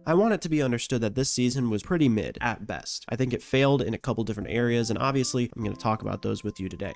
I want it to be understood that this season was pretty mid at best. I think it failed in a couple different areas, and obviously I'm going to talk about those with you today.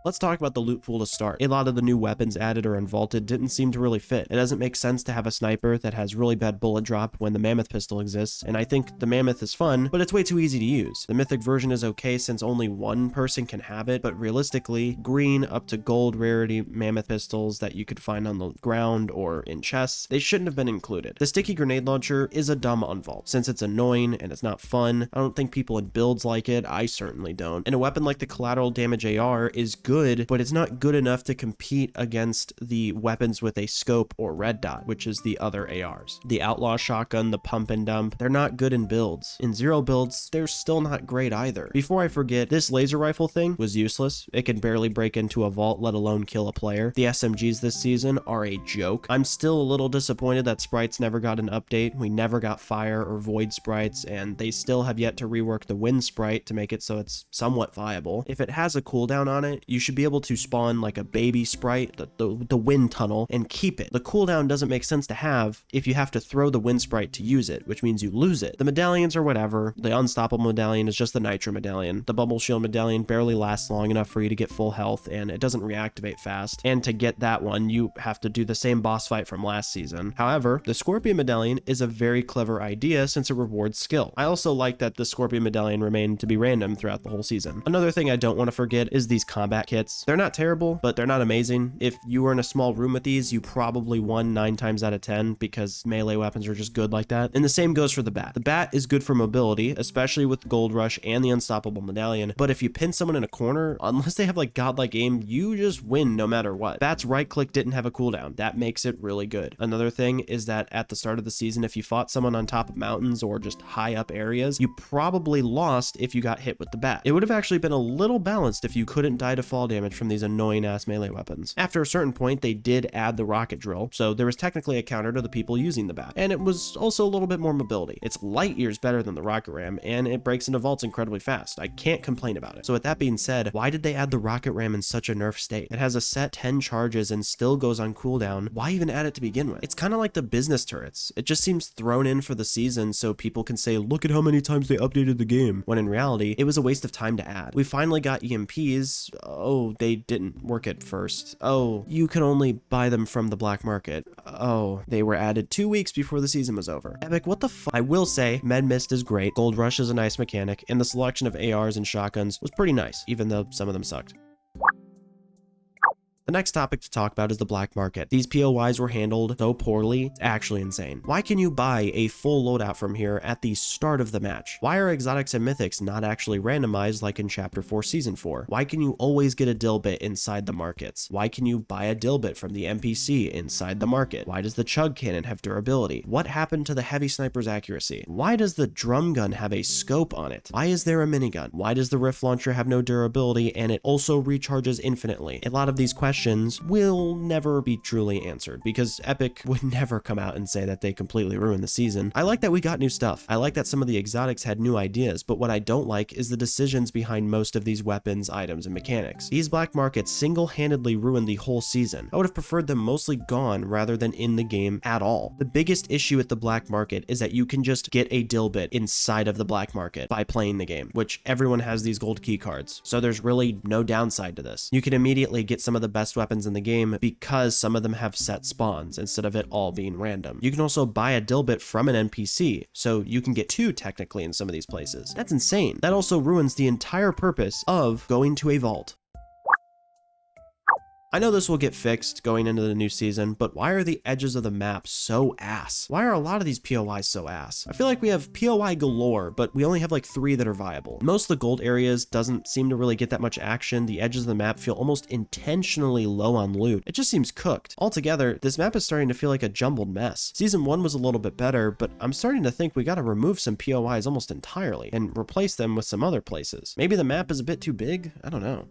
Let's talk about the loot pool to start. A lot of the new weapons added or unvaulted didn't seem to really fit. It doesn't make sense to have a sniper that has really bad bullet drop when the mammoth pistol exists, and I think the mammoth is fun, but it's way too easy to use. The mythic version is okay since only one person can have it, but realistically, green up to gold rarity mammoth pistols that you could find on the ground or in chests, they shouldn't have been included. The sticky grenade launcher is a dumb unvault. Since it's annoying and it's not fun, I don't think people in builds like it. I certainly don't. And a weapon like the collateral damage AR is good, but it's not good enough to compete against the weapons with a scope or red dot, which is the other ARs. The outlaw shotgun, the pump and dump, they're not good in builds. In zero builds, they're still not great either. Before I forget, this laser rifle thing was useless. It can barely break into a vault, let alone kill a player. The SMGs this season are a joke. I'm still a little disappointed that sprites never got an update. We never got fire or void sprites, and they still have yet to rework the wind sprite to make it so it's somewhat viable. If it has a cooldown on it, you should be able to spawn like a baby sprite, the wind tunnel, and keep it. The cooldown doesn't make sense to have if you have to throw the wind sprite to use it, which means you lose it. The medallions are whatever. The unstoppable medallion is just the nitro medallion. The bubble shield medallion barely lasts long enough for you to get full health, and it doesn't reactivate fast. And to get that one, you have to do the same boss fight from last season. However, the scorpion medallion is a very clever idea since it rewards skill. I also like that the scorpion medallion remained to be random throughout the whole season. Another thing I don't want to forget is these combat kits. They're not terrible, but they're not amazing. If you were in a small room with these, you probably won 9 times out of 10 because melee weapons are just good like that. And the same goes for the bat. The bat is good for mobility, especially with Gold Rush and the unstoppable medallion, but if you pin someone in a corner, unless they have like godlike aim, you just win no matter what. Bat's right click didn't have a cooldown. That makes it really good. Another thing is that at the start of the season, if you fought someone on top of mountains or just high up areas, you probably lost if you got hit with the bat. It would have actually been a little balanced if you couldn't die to fall damage from these annoying ass melee weapons. After a certain point, they did add the rocket drill, so there was technically a counter to the people using the bat, and it was also a little bit more mobility. It's light years better than the rocket ram, and it breaks into vaults incredibly fast. I can't complain about it. So with that being said, why did they add the rocket ram in such a nerf state? It has a set 10 charges and still goes on cooldown. Why even add it to begin with? It's kind of like the business turrets. It just seems thrown in for the season so people can say, look at how many times they updated the game, when in reality, it was a waste of time to add. We finally got EMPs. Oh, they didn't work at first. Oh, you can only buy them from the black market. Oh, they were added 2 weeks before the season was over. Epic, what the fuck? I will say, Med Mist is great, Gold Rush is a nice mechanic, and the selection of ARs and shotguns was pretty nice, even though some of them sucked. The next topic to talk about is the black market. These POIs were handled so poorly, it's actually insane. Why can you buy a full loadout from here at the start of the match? Why are exotics and mythics not actually randomized like in Chapter 4 Season 4? Why can you always get a dilbit inside the markets? Why can you buy a dilbit from the NPC inside the market? Why does the chug cannon have durability? What happened to the heavy sniper's accuracy? Why does the drum gun have a scope on it? Why is there a minigun? Why does the rift launcher have no durability and it also recharges infinitely? A lot of these questions will never be truly answered because Epic would never come out and say that they completely ruined the season. I like that we got new stuff. I like that some of the exotics had new ideas, but what I don't like is the decisions behind most of these weapons, items, and mechanics. These black markets single-handedly ruined the whole season. I would have preferred them mostly gone rather than in the game at all. The biggest issue with the black market is that you can just get a dilbit inside of the black market by playing the game, which everyone has these gold key cards. So there's really no downside to this. You can immediately get some of the best weapons in the game because some of them have set spawns instead of it all being random. You can also buy a dilbit from an NPC, so you can get 2 technically in some of these places. That's insane. That also ruins the entire purpose of going to a vault. I know this will get fixed going into the new season, but why are the edges of the map so ass? Why are a lot of these POIs so ass? I feel like we have POI galore, but we only have like 3 that are viable. Most of the gold areas doesn't seem to really get that much action. The edges of the map feel almost intentionally low on loot. It just seems cooked. Altogether, this map is starting to feel like a jumbled mess. Season 1 was a little bit better, but I'm starting to think we gotta remove some POIs almost entirely and replace them with some other places. Maybe the map is a bit too big? I don't know.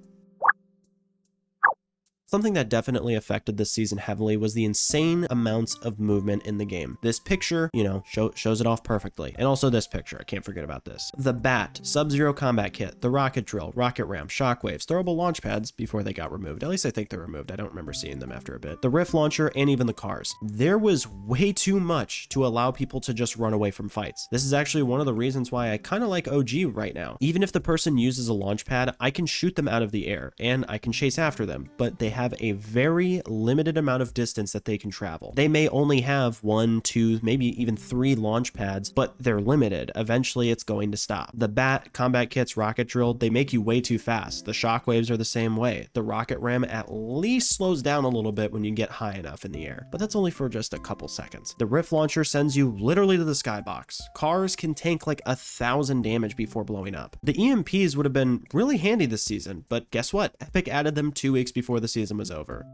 Something that definitely affected this season heavily was the insane amounts of movement in the game. This picture, you know, shows it off perfectly. And also this picture, I can't forget about this. The Bat, Sub-Zero Combat Kit, the Rocket Drill, Rocket Ram, Shockwaves, throwable launch pads before they got removed. At least I think they're removed. I don't remember seeing them after a bit. The Rift Launcher, and even the cars. There was way too much to allow people to just run away from fights. This is actually one of the reasons why I kind of like OG right now. Even if the person uses a launch pad, I can shoot them out of the air, and I can chase after them, but they have a very limited amount of distance that they can travel. They may only have 1, 2, maybe even 3 launch pads, but they're limited. Eventually it's going to stop. The Bat, Combat Kits, Rocket Drill, they make you way too fast. The Shockwaves are the same way. The Rocket Ram at least slows down a little bit when you get high enough in the air, but that's only for just a couple seconds. The Rift Launcher sends you literally to the skybox. Cars can tank like 1,000 damage before blowing up. The EMPs would have been really handy this season, but guess what? Epic added them 2 weeks before the season was over.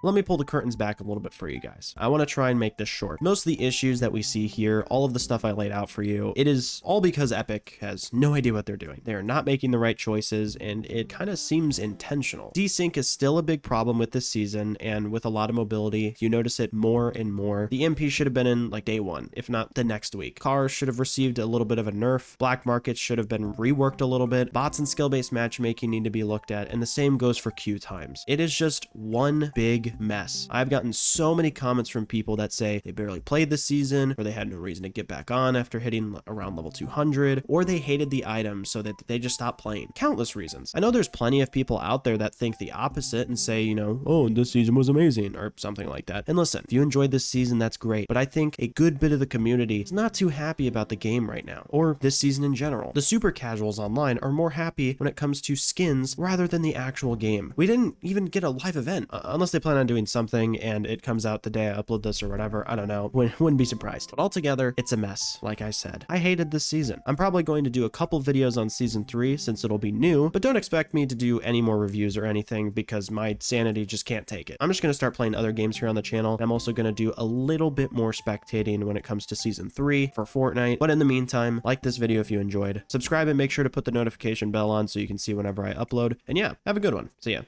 Let me pull the curtains back a little bit for you guys. I want to try and make this short. Most of the issues that we see here, all of the stuff I laid out for you, it is all because Epic has no idea what they're doing. They are not making the right choices, and it kind of seems intentional. Desync is still a big problem with this season, and with a lot of mobility, you notice it more and more. The MP should have been in like day 1, if not the next week. Cars should have received a little bit of a nerf. Black markets should have been reworked a little bit. Bots and skill-based matchmaking need to be looked at, and the same goes for queue times. It is just one big mess. I've gotten so many comments from people that say they barely played this season, or they had no reason to get back on after hitting around level 200, or they hated the items so that they just stopped playing. Countless reasons. I know there's plenty of people out there that think the opposite and say, you know, oh, this season was amazing, or something like that. And listen, if you enjoyed this season, that's great, but I think a good bit of the community is not too happy about the game right now, or this season in general. The super casuals online are more happy when it comes to skins rather than the actual game. We didn't even get a live event, unless they plan on doing something and it comes out the day I upload this or whatever. I don't know. Wouldn't be surprised. But altogether, it's a mess. Like I said, I hated this season. I'm probably going to do a couple videos on season 3 since it'll be new, but don't expect me to do any more reviews or anything because my sanity just can't take it. I'm just going to start playing other games here on the channel. I'm also going to do a little bit more spectating when it comes to season 3 for Fortnite. But in the meantime, like this video if you enjoyed. Subscribe and make sure to put the notification bell on so you can see whenever I upload. And yeah, have a good one. See ya.